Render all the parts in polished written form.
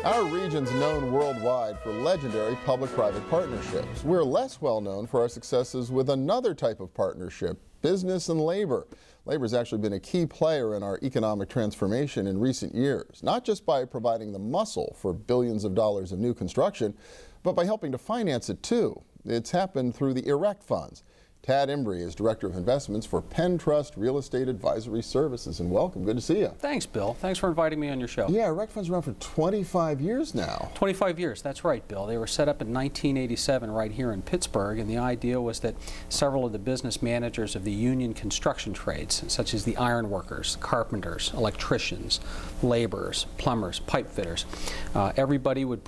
Our region's known worldwide for legendary public-private partnerships. We're less well known for our successes with another type of partnership, business and labor. Labor has actually been a key player in our economic transformation in recent years, not just by providing the muscle for billions of dollars of new construction, but by helping to finance it too. It's happened through the Erect Funds. Tad Imbrie is Director of Investments for Penn Trust Real Estate Advisory Services. And welcome. Good to see you. Thanks, Bill. Thanks for inviting me on your show. Yeah, Erect Funds are around for 25 years now. 25 years, that's right, Bill. They were set up in 1987 right here in Pittsburgh, and the idea was that several of the business managers of the union construction trades, such as the iron workers, carpenters, electricians, laborers, plumbers, pipe fitters, everybody would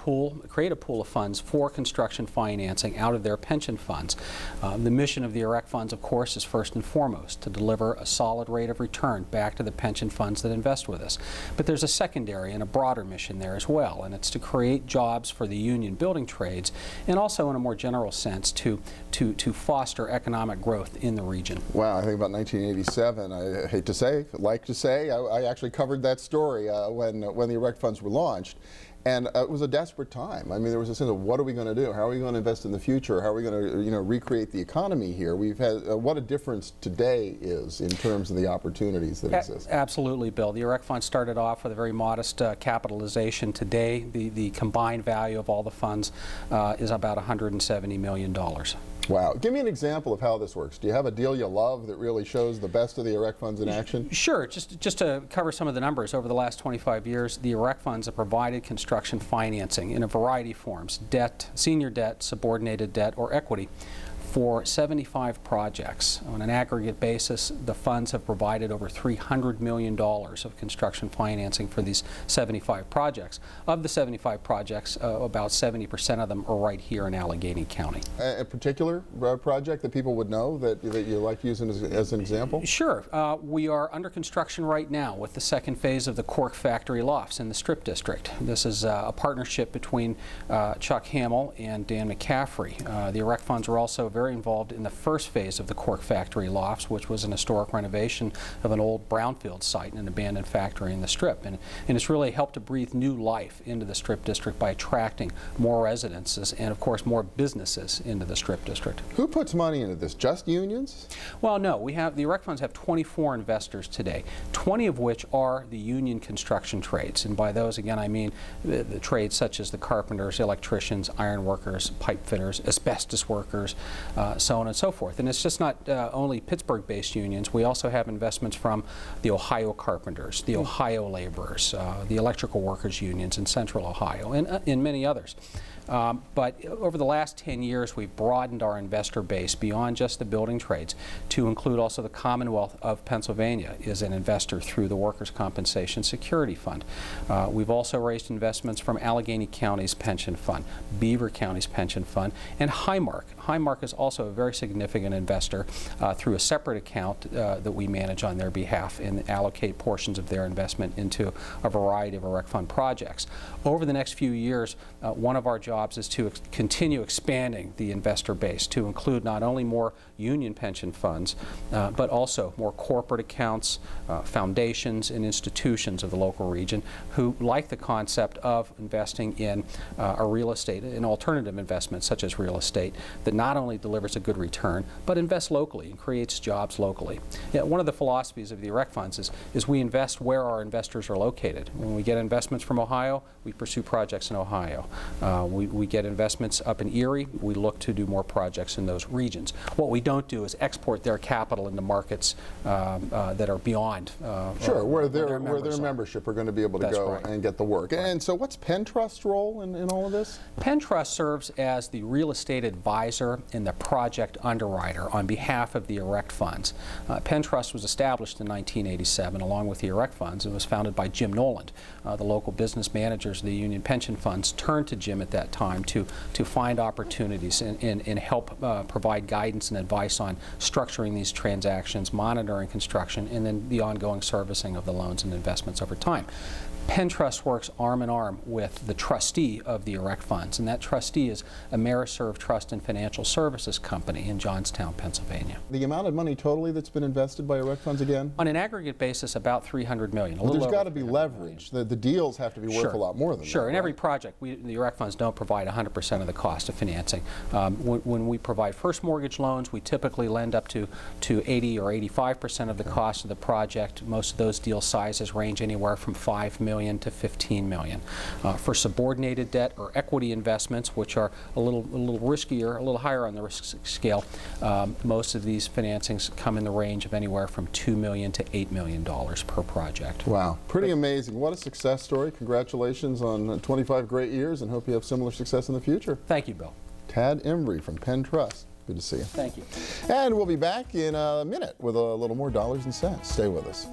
create a pool of funds for construction financing out of their pension funds. The mission of the Erect Funds, of course, is first and foremost to deliver a solid rate of return back to the pension funds that invest with us. But there's a secondary and a broader mission there as well, and it's to create jobs for the union building trades and also, in a more general sense, to foster economic growth in the region. Wow, I think about 1987, I hate to say, like to say, I actually covered that story when the Erect Funds were launched. And it was a desperate time. I mean, there was a sense of what are we going to do? How are we going to invest in the future? How are we going to, recreate the economy here? We've had what a difference today is in terms of the opportunities that exist. Absolutely, Bill. The Erect Fund started off with a very modest capitalization. Today, the combined value of all the funds is about $170 million. Wow. Give me an example of how this works. Do you have a deal you love that really shows the best of the Erect Funds in action? Sure. Just to cover some of the numbers, over the last 25 years, the Erect Funds have provided construction financing in a variety of forms: debt, senior debt, subordinated debt, or equity, for 75 projects. On an aggregate basis, the funds have provided over $300 million of construction financing for these 75 projects. Of the 75 projects, about 70% of them are right here in Allegheny County. A particular project that people would know that you like using as an example? Sure. We are under construction right now with the second phase of the Cork Factor Lofts in the Strip District. This is a partnership between Chuck Hamill and Dan McCaffrey. The Erect Funds are also very involved in the first phase of the Cork Factory Lofts, which was an historic renovation of an old brownfield site and an abandoned factory in the Strip. And it's really helped to breathe new life into the Strip District by attracting more residences and, of course, more businesses into the Strip District. Who puts money into this? Just unions? Well, no. The Erect Funds have 24 investors today, 20 of which are the union construction trades. And by those, again, I mean the trades such as the carpenters, electricians, iron workers, pipe fitters, asbestos workers, so on and so forth. And it's just not only Pittsburgh-based unions. We also have investments from the Ohio carpenters, the Ohio laborers, the electrical workers unions in Central Ohio, and many others. But over the last 10 years, we've broadened our investor base beyond just the building trades to include also the Commonwealth of Pennsylvania is an investor through the Workers' Compensation Security Fund. We've also raised investments from Allegheny County's pension fund, Beaver County's pension fund, and Highmark. Highmark is also a very significant investor through a separate account that we manage on their behalf and allocate portions of their investment into a variety of Erect Fund projects. Over the next few years, one of our jobs is to continue expanding the investor base to include not only more union pension funds, but also more corporate accounts, foundations, and institutions of the local region who like the concept of investing in a real estate, an alternative investment such as real estate that not only delivers a good return, but invests locally and creates jobs locally. One of the philosophies of the Erect Funds is we invest where our investors are located. When we get investments from Ohio, we pursue projects in Ohio. We get investments up in Erie, we look to do more projects in those regions. What we don't do is export their capital into markets that are beyond where their membership are going to be able to go and get the work. Right. And so what's Penn Trust's role in all of this? Penn Trust serves as the real estate advisor and the project underwriter on behalf of the Erect Funds. Penn Trust was established in 1987 along with the Erect Funds. It was founded by Jim Noland. The local business managers of the union pension funds turned to Jim at that time to find opportunities and help provide guidance and advice on structuring these transactions, monitoring construction, and then the ongoing servicing of the loans and investments over time. Penn Trust works arm in arm with the trustee of the Erect Funds, and that trustee is Ameriserve Trust and Financial Services. services company in Johnstown, Pennsylvania. The amount of money totally that's been invested by Erect Funds again? On an aggregate basis, about $300 million. But there's got to be leverage. The deals have to be worth a lot more than that. Sure. In right? every project, the Erect Funds don't provide 100% of the cost of financing. When we provide first mortgage loans, we typically lend up to 80 or 85% of the cost of the project. Most of those deal sizes range anywhere from $5 million to $15 million. For subordinated debt or equity investments, which are a little riskier, a little higher on the risk scale, most of these financings come in the range of anywhere from $2 million to $8 million per project. Wow, pretty amazing. What a success story. Congratulations on 25 great years, and hope you have similar success in the future. Thank you, Bill. Tad Imbrie from Penn Trust. Good to see you. Thank you. And we'll be back in a minute with a little more dollars and cents. Stay with us.